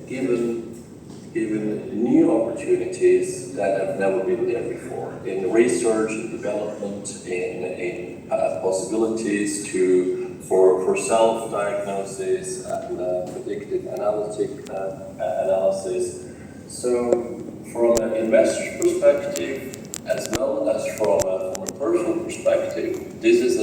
given new opportunities that have never been there before in research and development, in possibilities for self-diagnosis and predictive analysis. So from an investor's perspective, as well as from a personal perspective, this is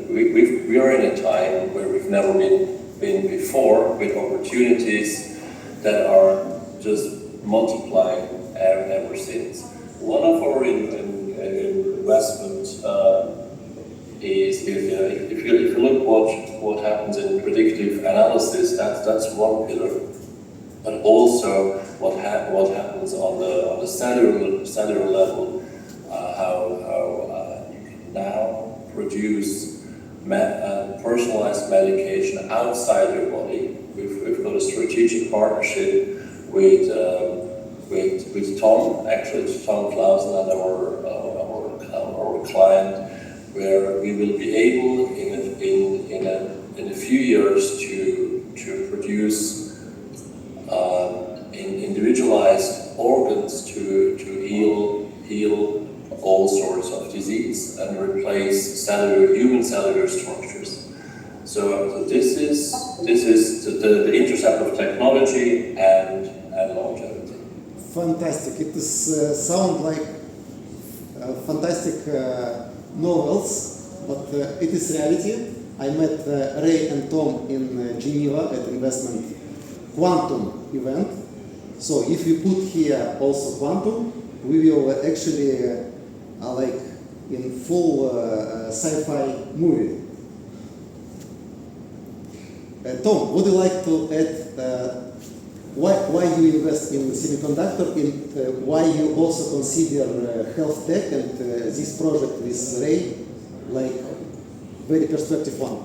we are in a time where we've never been before, with opportunities that are just multiplying ever since. One of our investments is if you look what happens in predictive analysis, that's one pillar, but also what happens on the cellular level, how you can now produce personalized medication outside your body. We've got a strategic partnership with Tom, actually it's Tom Clausen and our client, where we will be able in a few years to produce individualized organs to heal all sorts of disease and replace human cellular structures. So this is the intercept of technology and longevity. Fantastic! It is sound like fantastic novels, but it is reality. I met Ray and Tom in Geneva at investment quantum event. So if you put here also quantum, we will actually like in full sci-fi movie. Tom, would you like to add why you invest in semiconductor and why you also consider health tech and this project with Ray like very perspective one?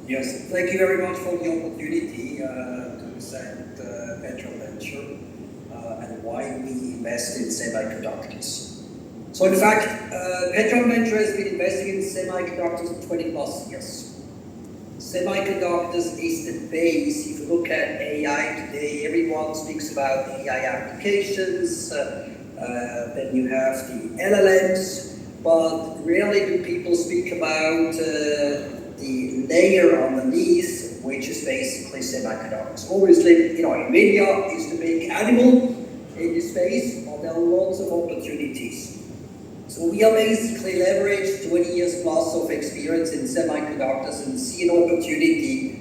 Yes, thank you very much for the opportunity to present Petron Venture and why we invest in semiconductors. So in fact, Petron Venture has been investing in semiconductors for 20 plus years. Semiconductors is the base. If you look at AI today, everyone speaks about AI applications, then you have the LLMs, but rarely do people speak about the layer underneath, which is basically semiconductors. Obviously, NVIDIA is the big animal in this space, but there are lots of opportunities. So we are basically leveraged 20 years plus of experience in semiconductors and see an opportunity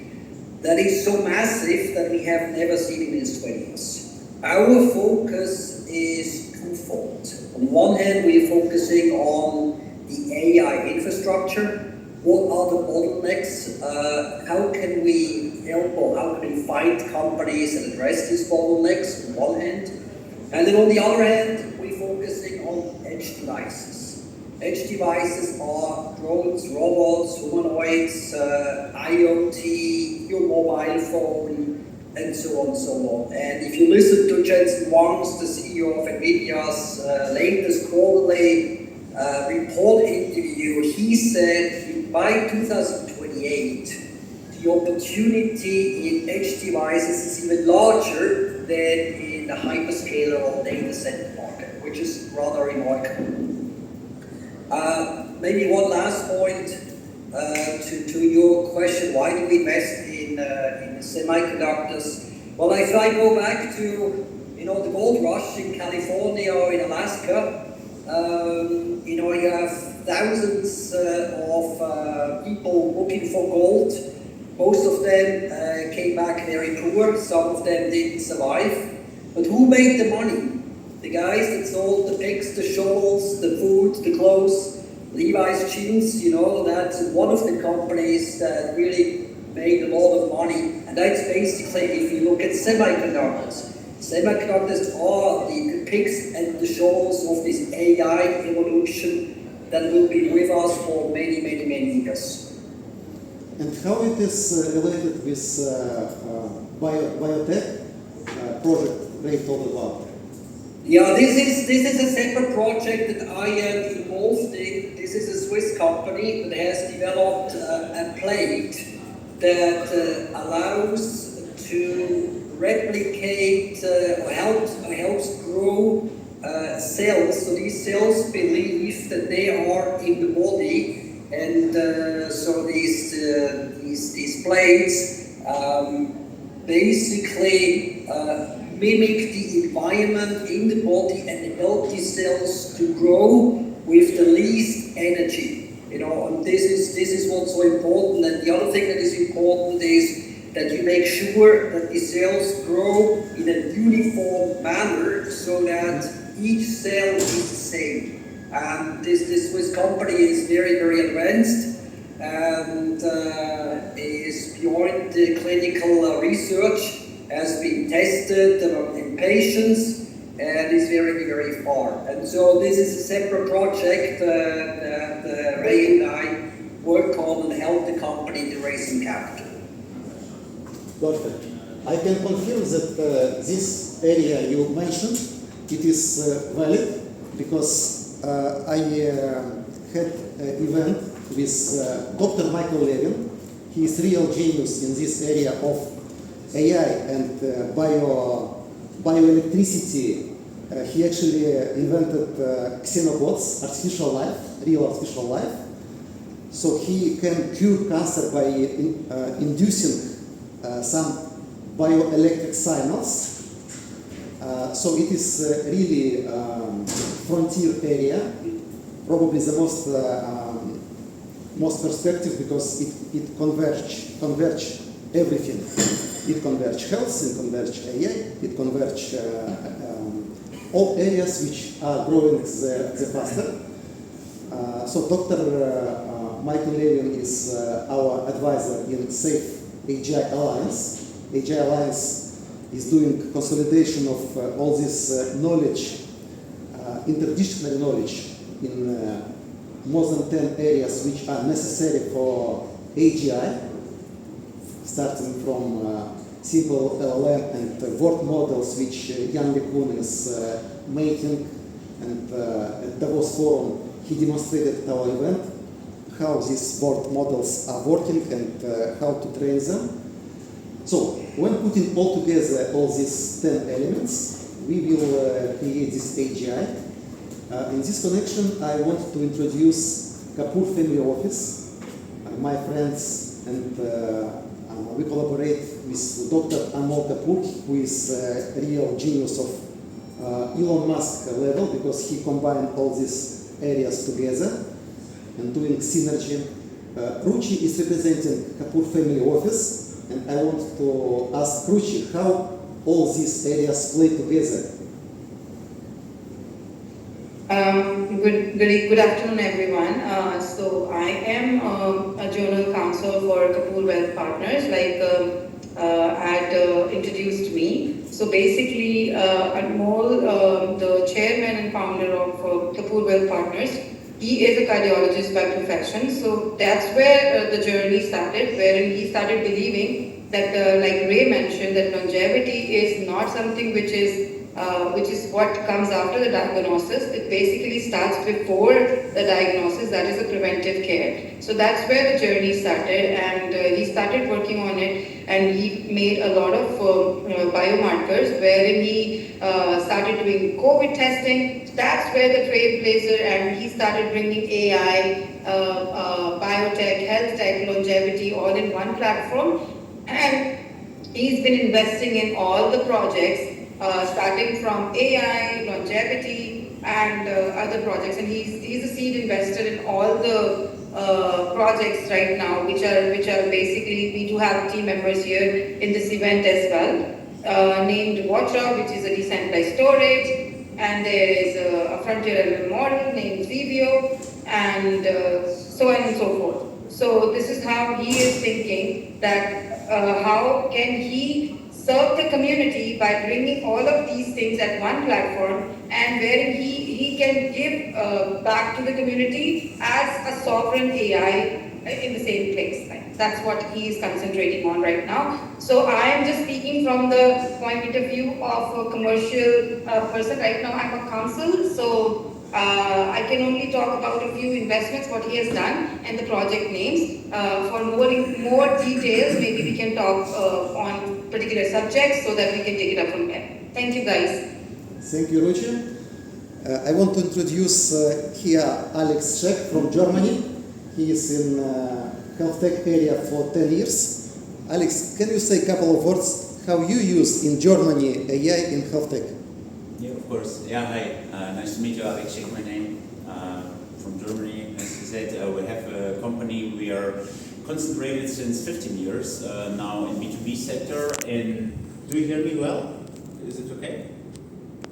that is so massive that we have never seen in these 20 years. Our focus is twofold. On one hand, we are focusing on the AI infrastructure. What are the bottlenecks? How can we help or how can we find companies that address these bottlenecks on one hand? And then on the other hand, we're focusing on edge devices. Edge devices are drones, robots, humanoids, IoT, your mobile phone, and so on and so on. And if you listen to Jensen Huang's, the CEO of NVIDIA's latest quarterly report interview, he said by 2028, the opportunity in edge devices is even larger than in the hyperscaler or data center market, which is rather remarkable. Maybe one last point to your question, why do we invest in semiconductors? Well, if I go back to the gold rush in California or in Alaska, you have thousands of people looking for gold. Most of them came back very poor. Some of them didn't survive. But who made the money? The guys that sold the picks, the shovels, the food, the clothes, Levi's jeans, that's one of the companies that really made a lot of money. And that's basically, if you look at semiconductors. Semiconductors are the picks and the shovels of this AI evolution that will be with us for many, many, many years. And how it is related with biotech project Ray talked about? Yeah, this is a separate project that I am involved in. This is a Swiss company that has developed a plate that allows to replicate or helps grow cells. So these cells believe that they are in the body, and so these plates basically mimic the environment in the body and help these cells to grow with the least energy. You know, and this is what's so important. And the other thing that is important is that you make sure that the cells grow in a uniform manner so that each cell is the same. And this Swiss company is very, very advanced and is beyond the clinical research, has been tested in patients, and is very, very far. And so this is a separate project that Ray and I work on and help the company to raise some capital. Perfect. I can confirm that this area you mentioned, it is valid, because I had an event with Dr. Michael Levin. He is real genius in this area of AI and bioelectricity. He actually invented xenobots, artificial life, real artificial life. So he can cure cancer by inducing some bioelectric signals. So it is really frontier area, probably the most perspective, because it converge everything. It converge health, it converge AI, it converge all areas which are growing the faster. So Dr. Michael Levin is our advisor in Safe AGI Alliance. AGI Alliance is doing consolidation of all this knowledge, interdisciplinary knowledge in more than 10 areas which are necessary for AGI, starting from simple LLM and word models which Jan LeCun is making, and at Davos Forum he demonstrated at our event how these word models are working and how to train them. So when putting all together all these 10 elements, we will create this AGI. In this connection, I want to introduce Kapoor Family Office, my friends, and we collaborate with Dr. Anmol Kapoor, who is a real genius of Elon Musk level, because he combined all these areas together and doing synergy. Ruchi is representing Kapoor Family Office, and I want to ask Ruchi how all these areas play together. Good afternoon, everyone. So I am a general counsel for Kapoor Wealth Partners, like had introduced me. So basically, Anmol, the chairman and founder of Kapoor Wealth Partners, he is a cardiologist by profession. So that's where the journey started, wherein he started believing that, like Ray mentioned, that longevity is not something which is what comes after the diagnosis. It basically starts before the diagnosis, that is a preventive care. So that's where the journey started, and he started working on it, and he made a lot of biomarkers, wherein he started doing COVID testing. So that's where the trailblazer, and he started bringing AI, biotech, health tech, longevity all in one platform, and he's been investing in all the projects, starting from AI, longevity, and other projects. And he's a seed investor in all the projects right now, which are basically, we do have team members here in this event as well, named Watcha, which is a decentralized storage, and there is a frontier LLM model named Vivio, and so on and so forth. So this is how he is thinking that how can he serve the community by bringing all of these things at one platform, and wherein he can give back to the community as a sovereign AI in the same place. That's what he is concentrating on right now. So I am just speaking from the point of view of a commercial person. Right now I'm a counsel, so I can only talk about a few investments, what he has done, and the project names. For more details, maybe we can talk on particular subjects so that we can take it up from there. Thank you guys. Thank you, Ruchi. I want to introduce here Alex Scheck from Germany. He is in health tech area for 10 years. Alex, can you say a couple of words how you use in Germany AI in health tech? Yeah, of course. Yeah, hi. Nice to meet you, Alex Scheck, my name, from Germany. As you said, we have a company. We are concentrated since 15 years now in B2B sector. And do you hear me well? Is it okay?